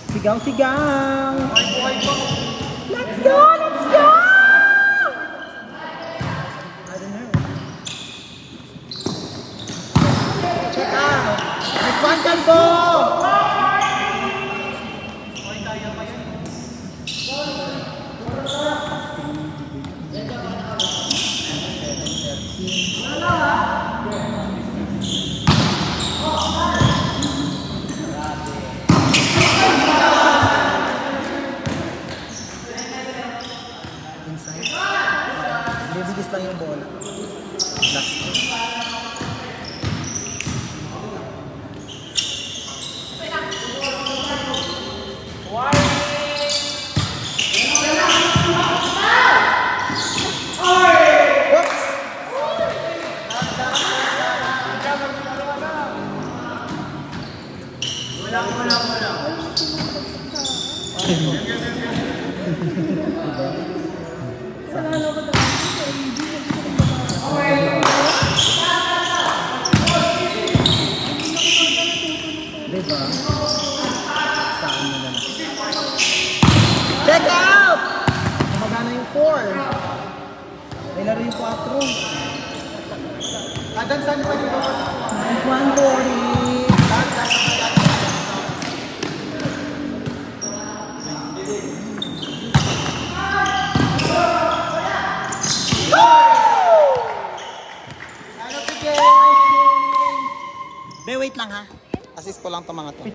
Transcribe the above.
Sigaw, sigaw! Let's go! Let's go! I don't know. Check out! Next one can go! Bibigis lang yung bola. Last. Diba? Saan mo na? Check out! Magana yung 4. May laro yung 4. Adan, saan pa yung 140. Wait lang ha. Assist ko lang itong mga to.